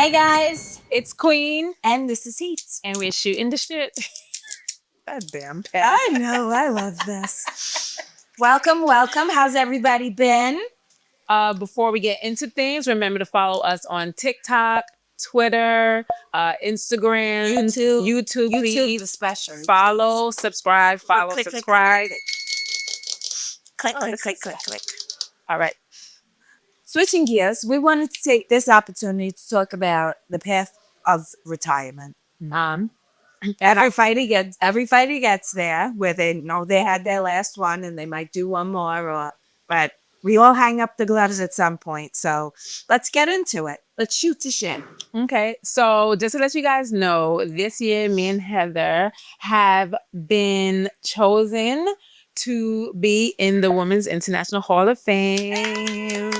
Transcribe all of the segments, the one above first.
Hey guys, It's Queen, and this is Heat. and we're shooting the shit. God damn, Pat. I know, I love this. Welcome. How's everybody been? Before we get into things, remember to follow us on TikTok, Twitter, Instagram, YouTube. Please especially. follow, subscribe, follow, Click, subscribe. click. All right. Switching gears, we wanted to take this opportunity to talk about the path of retirement. Everybody gets there where they know they had their last one and they might do one more, but we all hang up the gloves at some point. So let's get into it. Let's shoot the shit. Okay, so just to let you guys know, this year me and Heather have been chosen to be in the Women's International Hall of Fame.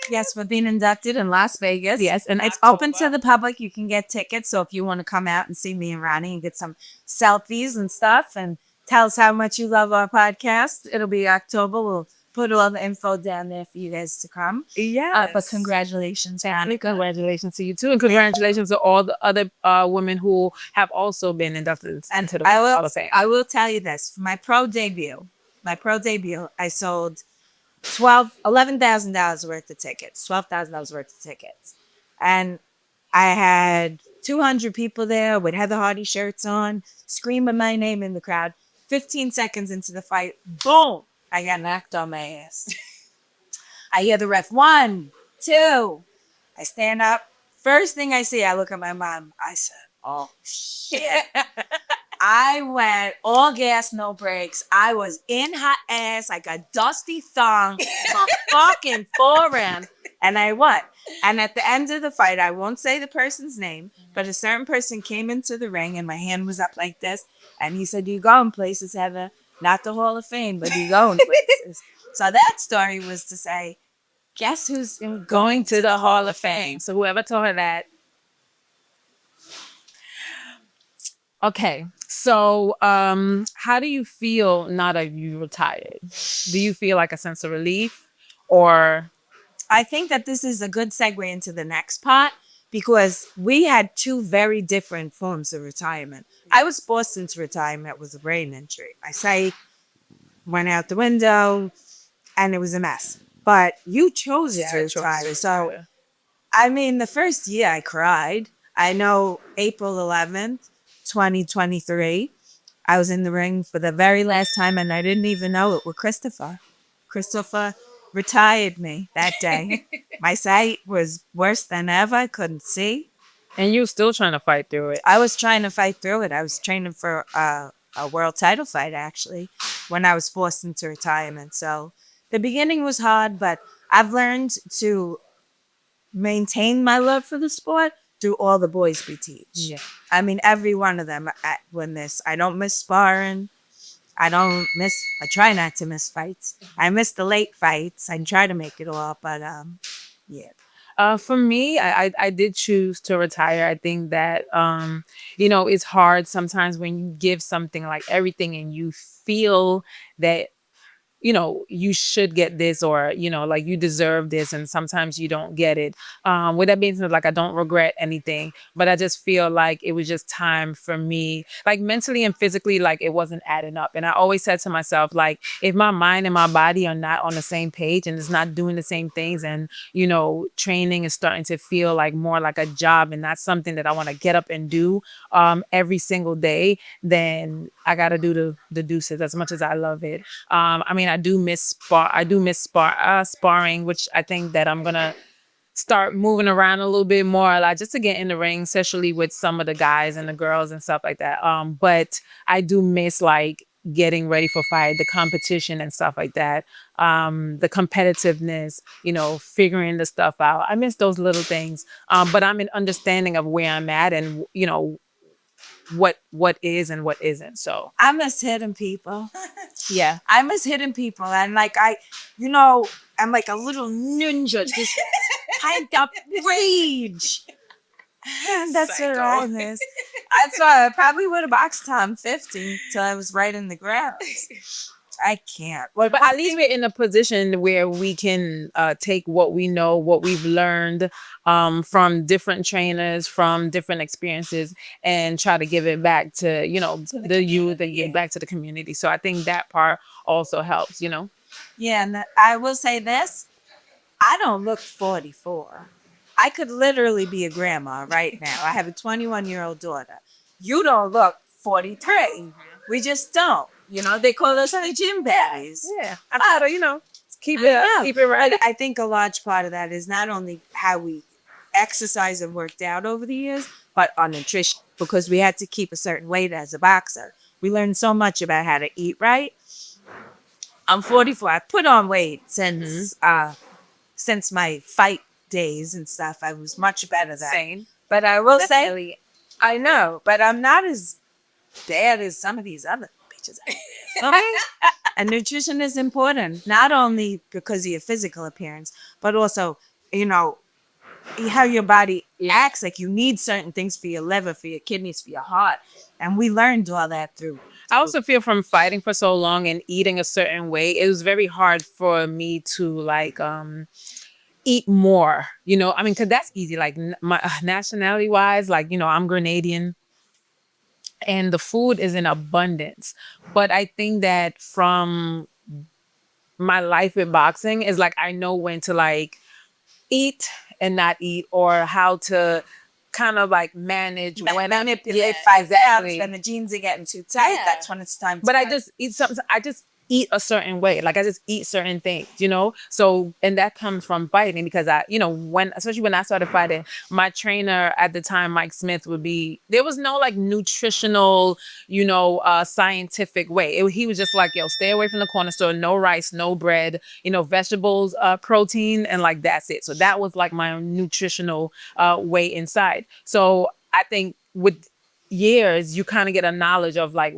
Yes, we're being inducted in Las Vegas. Yes, and It's open to the public. You can get tickets. So if you want to come out and see me and Ronnie and get some selfies and stuff and tell us how much you love our podcast, it'll be October. We'll put all the info down there for you guys to come. Yeah, But congratulations, Ronnie. congratulations to you too, and congratulations to all the other women who have also been inducted into the Hall of Fame. I will tell you this. For my pro debut, I sold $11,000 worth of tickets, $12,000 worth of tickets. And I had 200 people there with Heather Hardy shirts on, screaming my name in the crowd. 15 seconds into the fight, boom, I got knocked on my ass. I hear the ref, 1, 2. I stand up. First thing I see, I look at my mom. I said, oh, shit. I went all gas, no brakes. I was in hot ass like a dusty thong for fucking 4 rounds. And I won. And at the end of the fight, I won't say the person's name, but a certain person came into the ring and my hand was up like this. And he said, you going places, Heather. Not the Hall of Fame, but you going places. So that story was to say, guess who's going to the Hall of Fame? So whoever told her that. Okay, so how do you feel now that you retired? Do you feel like a sense of relief, or I think that this is a good segue into the next part because we had 2 very different forms of retirement. I was forced into retirement with a brain injury. My sight went out the window and it was a mess. But you chose to retire. So, I mean, the first year I cried. I know April 11th, 2023, I was in the ring for the very last time and I didn't even know it with Christopher. Christopher retired me that day. My sight was worse than ever. I couldn't see. and you still trying to fight through it? I was trying to fight through it. I was training for a world title fight, actually, when I was forced into retirement. So the beginning was hard, but I've learned to maintain my love for the sport through all the boys we teach. Yeah. I mean, every one of them win this. I don't miss sparring. I try not to miss fights. I miss the late fights. I try to make it all, but yeah. For me, I did choose to retire. I think that it's hard sometimes when you give something like everything and you feel that you should get this, or like you deserve this, and sometimes you don't get it. With that being said, like I don't regret anything, but I just feel like it was just time for me, like mentally and physically, like it wasn't adding up. And I always said to myself, like, if my mind and my body are not on the same page and it's not doing the same things, and training is starting to feel like more like a job and not something that I want to get up and do every single day, then I gotta do the deuces as much as I love it. I mean, I do miss sparring, which I think that I'm gonna start moving around a little bit more, like just to get in the ring, especially with some of the guys and the girls and stuff like that. But I do miss like getting ready for fight, the competition and stuff like that. The competitiveness, figuring the stuff out. I miss those little things. But I'm in understanding of where I'm at and what is and what isn't. So I miss hitting people. yeah. I miss hitting people. And like I'm like a little ninja, just piped up rage. That's what I miss. That's why I probably would have boxed Tom 50 till I was right in the ground. I can't. Well, But at least we're in a position where we can take what we know, what we've learned from different trainers, from different experiences, and try to give it back to, the youth and give back to the community. So I think that part also helps. Yeah, and I will say this: I don't look 44. I could literally be a grandma right now. I have a 21-year-old daughter. You don't look 43. We just don't. They call us the gym berries. Yeah. I gotta, keep it Yeah. keep it right. But I think a large part of that is not only how we exercise and worked out over the years, but our nutrition, because we had to keep a certain weight as a boxer. We learned so much about how to eat right. I'm 44. I put on weight since my fight days and stuff. I was much better then. Same. But I will Definitely. say, I know, but I'm not as bad as some of these other bitches. Okay? And nutrition is important, not only because of your physical appearance, but also, how your body acts. Like you need certain things for your liver, for your kidneys, for your heart. And we learned all that through. I also feel from fighting for so long and eating a certain way, it was very hard for me to like eat more. I mean, because that's easy. Like my nationality wise, like I'm Grenadian, and the food is in abundance. But I think that from my life with boxing is like I know when to like eat and not eat, or how to kind of like manage when I'm Manipulate exactly. when the jeans are getting too tight. That's when it's time to But I just eat something. I just eat a certain way. Like I just eat certain things. So, and that comes from fighting because especially when I started fighting, my trainer at the time, Mike Smith, there was no like nutritional, scientific way. He was just like, yo, stay away from the corner store, no rice, no bread, vegetables, protein, and like that's it. So that was like my nutritional way inside. So I think with years you kind of get a knowledge of like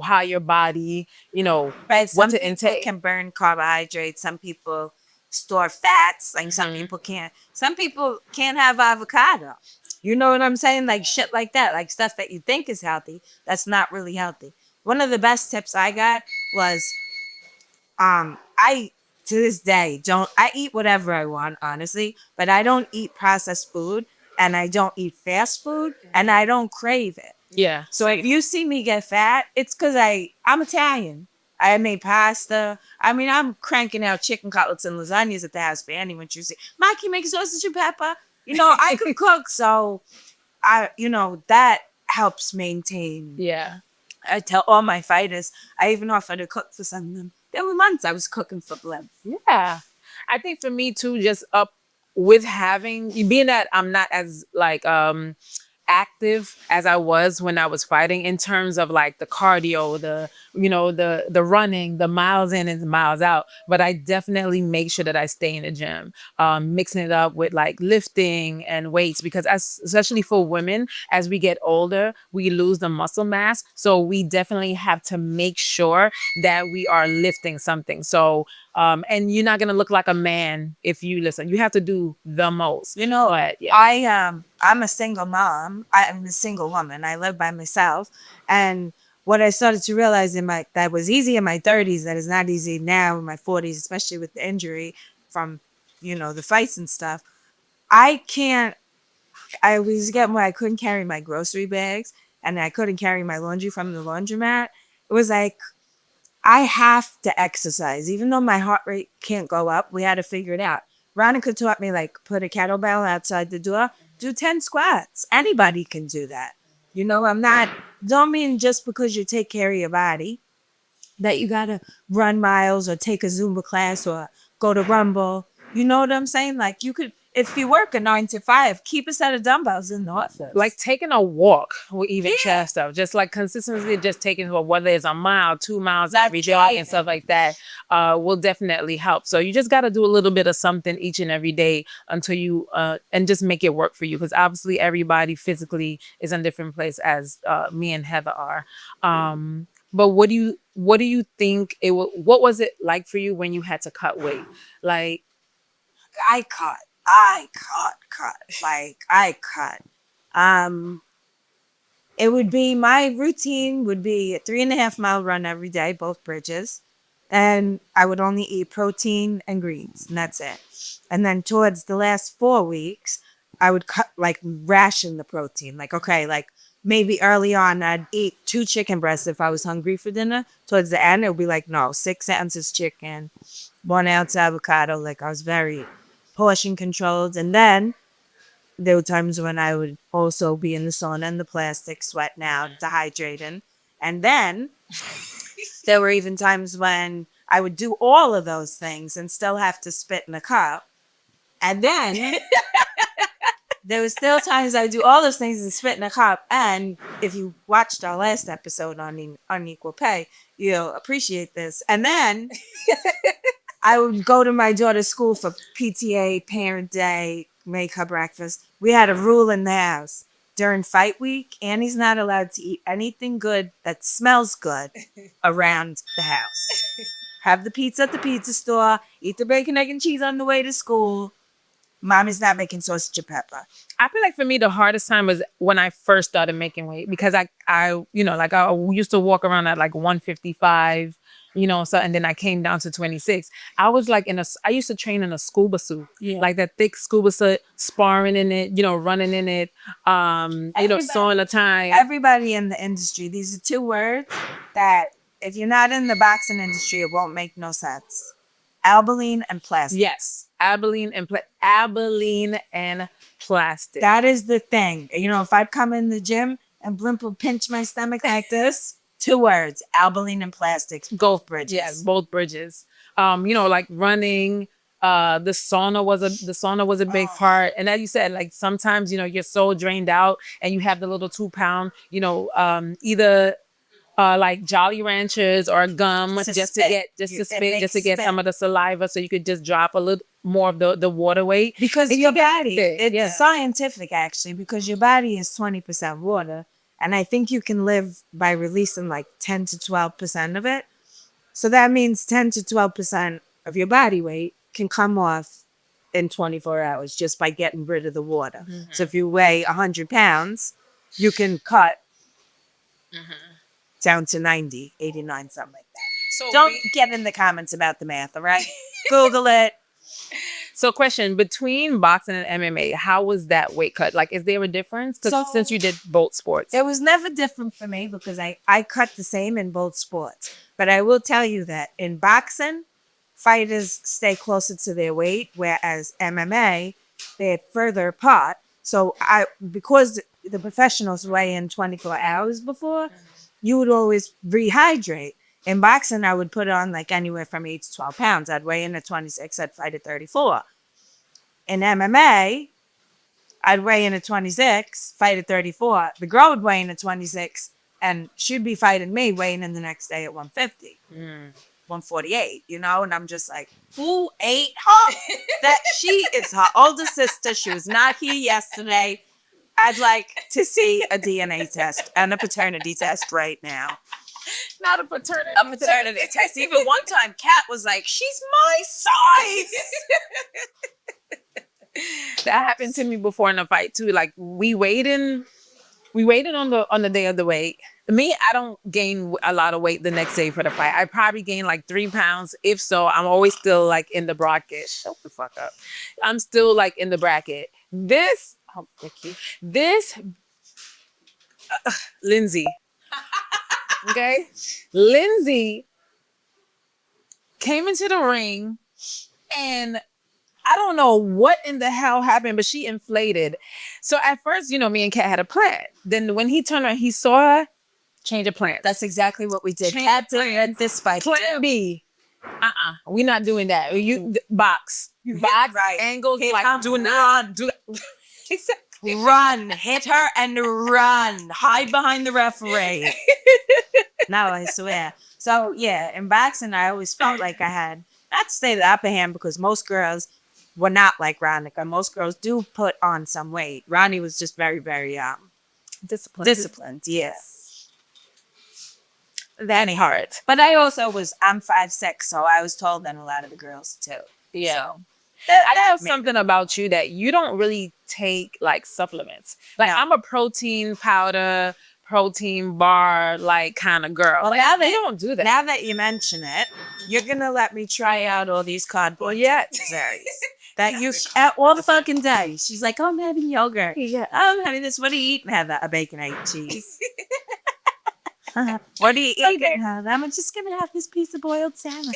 how your body Right. what Some to people intake. can burn carbohydrates. Some people store fats. Like some people can't. Some people can't have avocado. You know what I'm saying? Like shit like that. Like stuff that you think is healthy that's not really healthy. One of the best tips I got was I to this day don't I eat whatever I want, honestly, but I don't eat processed food and I don't eat fast food and I don't crave it. Yeah. So if you see me get fat, it's because I'm Italian. I made pasta. I mean, I'm cranking out chicken cutlets and lasagnas at the house for anyone you see. Mikey, make sausage and pepper. I could cook, so that helps maintain. Yeah. I tell all my fighters, I even offer to cook for some of them. There were months I was cooking for them. Yeah. I think for me too, just up with having being that I'm not as like active as I was when I was fighting in terms of like the cardio, the running, the miles in and the miles out. But I definitely make sure that I stay in the gym, mixing it up with like lifting and weights because especially for women, as we get older, we lose the muscle mass. So we definitely have to make sure that we are lifting something. So and you're not gonna look like a man if you listen. You have to do the most. But yeah. I'm a single mom. I'm a single woman. I live by myself. And what I started to realize that was easy in my 30s, that is not easy now in my 40s, especially with the injury from, the fights and stuff. I was getting where I couldn't carry my grocery bags and I couldn't carry my laundry from the laundromat. It was like, I have to exercise. Even though my heart rate can't go up, we had to figure it out. Ronica taught me, like, put a kettlebell outside the door, do 10 squats. Anybody can do that. Don't mean just because you take care of your body that you got to run miles or take a Zumba class or go to Rumble. You know what I'm saying? Like, you could, if you work a 9 to 5, keep a set of dumbbells in the office. Like taking a walk will even chest stuff. Just like consistently just taking whether it's a mile, 2 miles every day and stuff like that will definitely help. So you just got to do a little bit of something each and every day until you and just make it work for you because obviously everybody physically is in a different place as me and Heather are. But what do you think what was it like for you when you had to cut weight? Like I cut. I cut. Like I cut. Um, it would be my routine would be a 3.5 mile run every day, both bridges. And I would only eat protein and greens, and that's it. And then towards the last 4 weeks, I would cut like ration the protein. Like, okay, like maybe early on I'd eat 2 chicken breasts if I was hungry for dinner. Towards the end, it would be like, no, 6 ounces chicken, 1 ounce avocado. Like I was very portion controlled. And then there were times when I would also be in the sauna and the plastic, sweating out, dehydrating. And then there were even times when I would do all of those things and still have to spit in a cup. And then there was still times I would do all those things and spit in a cup. And if you watched our last episode on unequal pay, you'll appreciate this. And then I would go to my daughter's school for PTA, parent day, make her breakfast. We had a rule in the house. During fight week, Annie's not allowed to eat anything good that smells good around the house. Have the pizza at the pizza store, eat the bacon, egg, and cheese on the way to school. Mommy's not making sausage and pepper. I feel like for me the hardest time was when I first started making weight because I like I used to walk around at like 155, so and then I came down to 26. I was like I used to train in a scuba suit, like that thick scuba suit, sparring in it, running in it, sewing a tie. Everybody in the industry, these are two words that if you're not in the boxing industry, it won't make no sense. Albaline and plastic. Yes, Abilene and plastic. That is the thing. If I come in the gym and Blimp will pinch my stomach like this, 2 words, albaline and plastics, both bridges. Yes, both bridges. Like running. The sauna was a big part, and as you said, like sometimes you're so drained out, and you have the little 2 pound, either like Jolly Ranchers or gum just to get some of the saliva, so you could just drop a little more of the water weight because your body. It's scientific actually, because your body is 20% water, and I think you can live by releasing like 10 to 12% of it. So that means 10 to 12% of your body weight can come off in 24 hours just by getting rid of the water. Mm-hmm. So if you weigh 100 pounds, you can cut down to 90, 89, something like that. So don't get in the comments about the math, all right? Google it. So question, between boxing and MMA, how was that weight cut? Like, is there a difference? Since you did both sports. It was never different for me because I cut the same in both sports. But I will tell you that in boxing, fighters stay closer to their weight, whereas MMA, they're further apart. So because the professionals weigh in 24 hours before, you would always rehydrate. In boxing, I would put on like anywhere from 8 to 12 pounds. I'd weigh in at 26. I'd fight at 34. In MMA, I'd weigh in at 26, fight at 34. The girl would weigh in at 26, and she'd be fighting me, weighing in the next day at 150, 148, And I'm just like, who ate her? That she is her older sister. She was not here yesterday. I'd like to see a DNA test and a paternity test right now. Not a paternity test. Even one time, Kat was like, she's my size. That happened to me before in a fight too. Like we waited on the day of the weight. Me, I don't gain a lot of weight the next day for the fight. I probably gain like 3 pounds. If so, I'm always still like in the bracket. Shut the fuck up. I'm still like in the bracket. Lindsay. Okay? Lindsay came into the ring and I don't know what in the hell happened, but she inflated. So at first, me and Kat had a plan. Then when he turned around, he saw her, change of plans. That's exactly what we did. Kat did this fight. Plan B. We're not doing that. Box, right. Angles, like do not do that. Run, hit her and run. Hide behind the referee. No, I swear. So yeah, in boxing, I always felt like I had, not to say the upper hand, because most girls were not like Ronica. Most girls do put on some weight. Ronnie was just very, very disciplined. Yes. That ain't hard. But I'm 5'6", so I was taller than a lot of the girls too. Yeah. So. I have something about you that you don't really take like supplements. Like I'm a protein powder protein bar like kind of girl. Well, Like, now they that don't do that. now that you mention it, you're gonna let me try out all these cardboard desserts that you all the fucking day. She's like, "Oh, I'm having yogurt. Yeah. I'm having this. What are you eating, Heather? A bacon, egg, cheese. What are you eating, Heather? I'm just gonna have this piece of boiled salmon."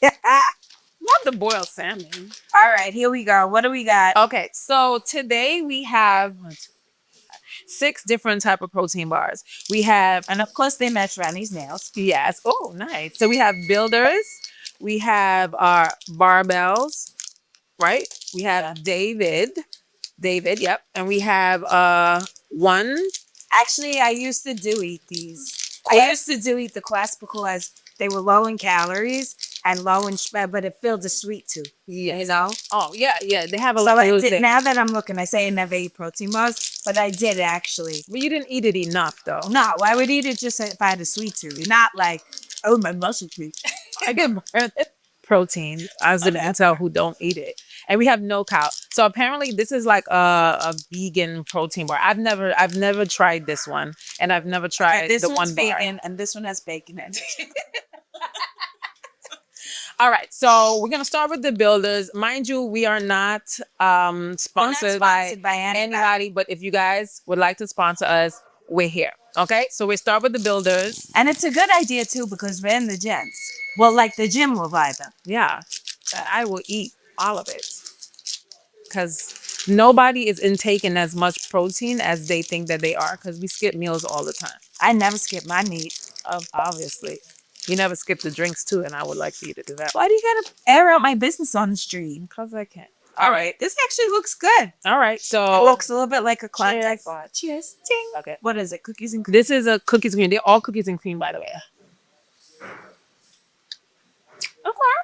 Love the boiled salmon. All right, here we go. What do we got? Okay, so today we have 6 different type of protein bars. We have, And of course, they match Ronnie's nails. yes, oh, nice. So we have builders. We have our barbells, right? We have David, yep. And we have one. Actually, I used to do eat these. What? I used to do eat the quest because they were low in calories and low in but it filled the sweet tooth. Yes. You know? Oh, yeah, yeah. They have a So lot I of did, now that I'm looking, I say I never ate protein bars, but I did actually. But you didn't eat it enough, though. No, I would eat it just if I had a sweet tooth. Not like, oh, my muscle tooth. I get more protein. I was gonna tell who don't eat it. And we have no cow. So apparently this is like a vegan protein bar. I've never tried this one. And I've never tried This the one's one bar. vegan and this one has bacon in it. All right, so we're gonna start with the builders. Mind you, we are not sponsored by anybody, but if you guys would like to sponsor us, we're here. Okay, so we start with the builders. And it's a good idea too because we're in the gym. Well, like the gym will buy them. Yeah, I will eat all of it because nobody is intaking as much protein as they think that they are because we skip meals all the time. I never skip my meat. Obviously. You never skip the drinks too, and I would like for you to do that. Why do you gotta air out my business on the street? Because I can. All right. This actually looks good. All right, It so looks a little bit like a Klondike Cheers. bar. Cheers. Ting. okay. What is it? Cookies and cream. This is a cookies and cream. They're all cookies and cream, by the way. Okay.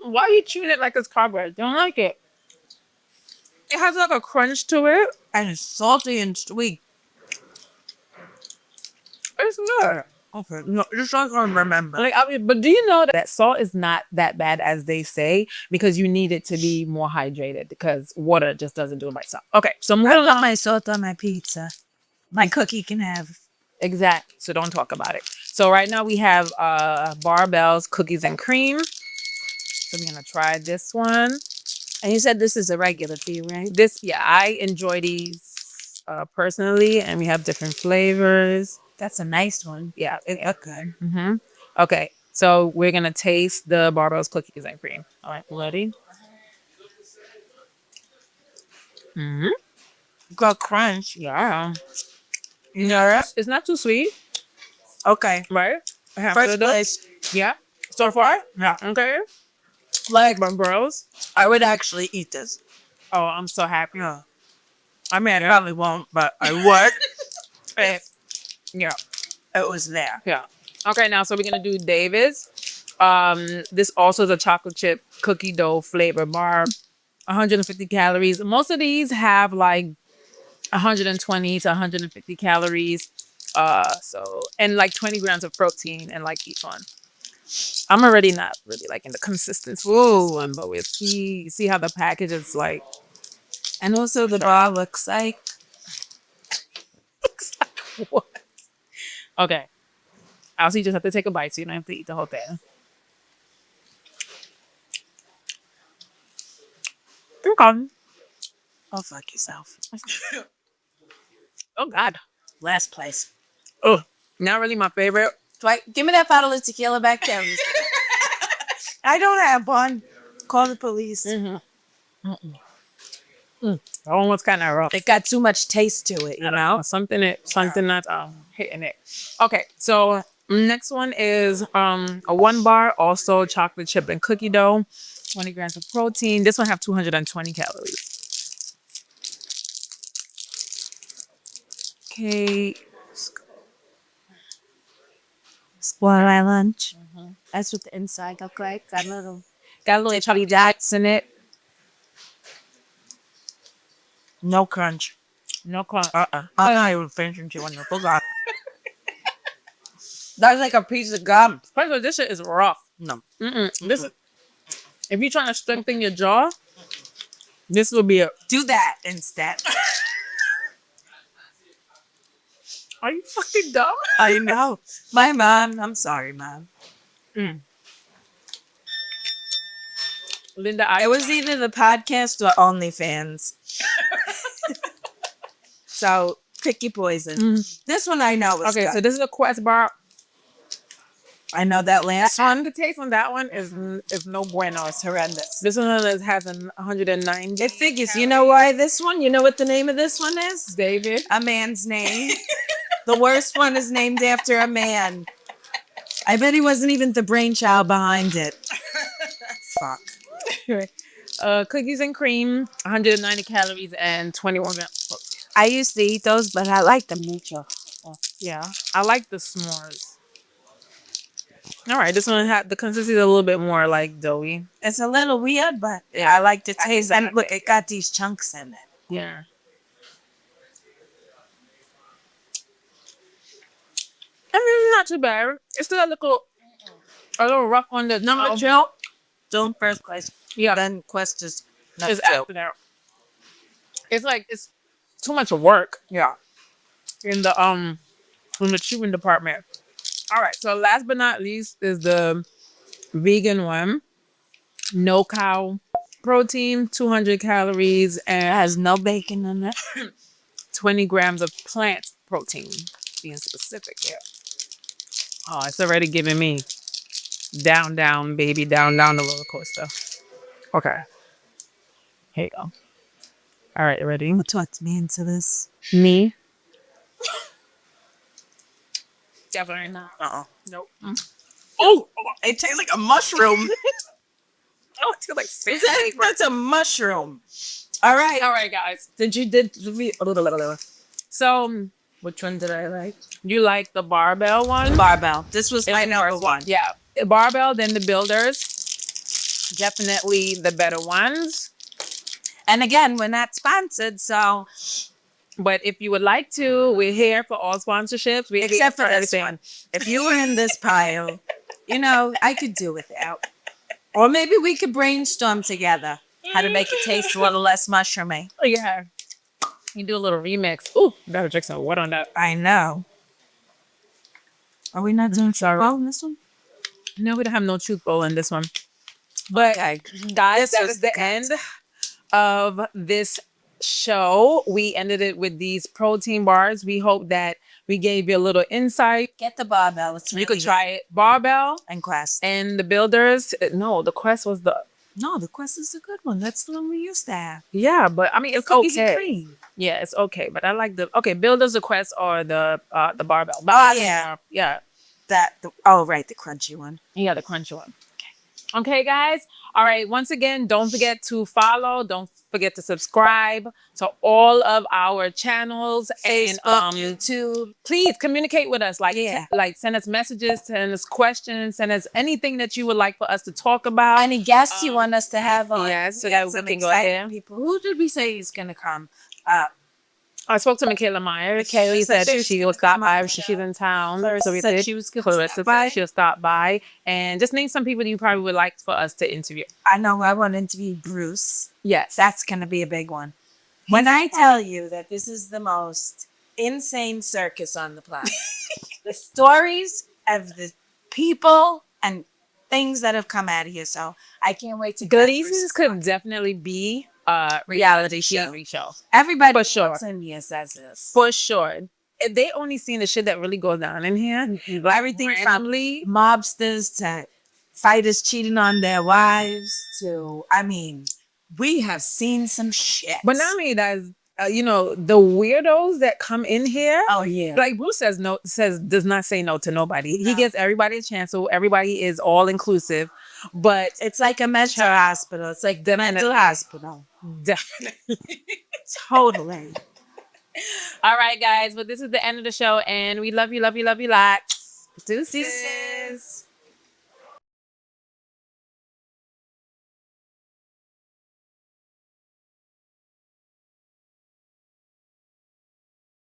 Why are you chewing it like it's cardboard? Don't like it. It has like a crunch to it. And it's salty and sweet. It's good. Okay. No, just like I remember. Like, I mean, but do you know that salt is not that bad as they say because you need it to be more hydrated because water just doesn't do it by itself. Okay, so I'm I gonna want my salt on my pizza. My cookie can have. exact. So don't talk about it. So right now we have barbells, cookies and cream. So we're gonna try this one. And you said this is a regular fee, right? This, yeah, I enjoy these personally, and we have different flavors. That's a nice one. Yeah. Okay. Mm-hmm. Okay, so we're gonna taste the barbells, cookies and cream. All right, ready? Mm-hmm. Got crunch. Yeah. You know that? It's not too sweet, Okay. right? First place. Yeah. So far? Yeah. Okay. Like, Barbells. I would actually eat this. Oh, I'm so happy. Yeah. I mean, I probably won't, but I would if Yeah. it was there. Yeah. Okay, now so we're gonna do David's. This also is a chocolate chip cookie dough flavor bar. 150 calories. Most of these have like 120 to 150 calories. So and like 20 grams of protein and like each one. I'm already not really like in the consistency one, but we'll see how the package is like. And also the bar looks like. What? Okay. I also just have to take a bite so you don't have to eat the whole thing. Okay. Oh, fuck yourself. Oh God. Last place. Oh, not really my favorite. Dwight, give me that bottle of tequila back there. I don't have one. Call the police. That one was kind of rough. It got too much taste to it, you know? Something that's hitting it. Okay, so next one is a 1 bar, also chocolate chip and cookie dough, 20 grams of protein. This one have 220 calories. Okay. Spoil my lunch. That's what the inside look like. Got a little chubby dots in it. no crunch. No crunch. I'm not even finishing chewing the forgot. That's like a piece of gum. First of all, this shit is rough. No. This, if you're trying to strengthen your jaw, this will be a. Do that instead. Are you fucking dumb? I know. My mom. I'm sorry, mom. Mm. Linda, It was either the podcast or OnlyFans. So pick your poison. This one I know is okay, good. so this is a Quest bar. I know that last one. The taste on that one is no bueno. It's horrendous. This one has 190. It figures. You know why this one? You know what the name of this one is? David. A man's name. The worst one is named after a man. I bet he wasn't even the brainchild behind it. Fuck. Cookies and cream, 190 calories and 21 grams. I used to eat those, but I like them mucho. Yeah, I like the s'mores. All right, this one had the consistency is a little bit more like doughy. It's a little weird, but I like the taste. And look, it got these chunks in it. Yeah. I mean, not too bad. It's still a little rough on the Number two, don't first place. Yeah. Then Quest is number It's two. after that. It's like it's too much work. Yeah. In the chewing department. All right, so last but not least is the vegan one. No cow protein, 200 calories, It and has no bacon in it. 20 grams of plant protein. Being specific here. Oh, it's already giving me down, baby, down the roller coaster. Okay. Here you go. All right, ready? What talks me into this? Me? Definitely not. Nope. Oh, it tastes like a mushroom. Oh, it tastes like That's a mushroom. All right, guys. So, which one did I like? You like the barbell one? Barbell. This was my number one. Yeah. Barbell, then the builders. Definitely the better ones. And again, we're not sponsored, so But if you would like to, we're here for all sponsorships. We except for this one. If you were in this pile, I could do without. Or maybe we could brainstorm together how to make it taste a little less mushroomy. Oh, yeah. You do a little remix. Ooh, gotta drink some water on that. I know. Are we not doing Sorry. well in this one? No, we don't have no truth bowl in this one. But Okay. guys, This that was is the end of this show. We ended it with these protein bars. We hope that we gave you a little insight. Get the barbell. It's You could try it. Barbell and Quest. and the builders. No, the Quest was the No, the Quest is a good one. That's the one we used to have. yeah, but I mean it's Cookies and okay. cream. Yeah, it's okay. But I like the builders, the Quest, or the barbell. But Oh, yeah. yeah. The crunchy one. Yeah, the crunchy one. Okay, guys. All right. Once again, don't forget to follow. Don't forget to subscribe to all of our channels and YouTube. please communicate with us. Like, Yeah. like send us messages, send us questions, send us anything that you would like for us to talk about. Any guests you want us to have on? yes, so We that got we some can go exciting there. people. Who did we say is gonna come? I spoke to Michaela Meyer. She said said she she will stop by. She's in town. So we said said she was gonna Clarissa stop by. said she'll stop by. And just name some people you probably would like for us to interview. I know I want to interview Bruce. Yes. That's gonna be a big one. When I tell you that this is the most insane circus on the planet, the stories of the people and things that have come out of here. So I can't wait to get Gleason Bruce's could definitely be a reality show. TV show. Everybody For sure. who in here says this. For sure. They only seen the shit that really goes down in here. Like, Everything randomly. from mobsters to fighters cheating on their wives to, we have seen some shit. But not only that, the weirdos that come in here. Oh yeah. Like Bruce does not say no to nobody. He gives everybody a chance, so everybody is all inclusive. But It's like a mental hospital. It's like the mental hospital. definitely. Totally. All right, guys. But this is the end of the show, and we love you lots. Deuces.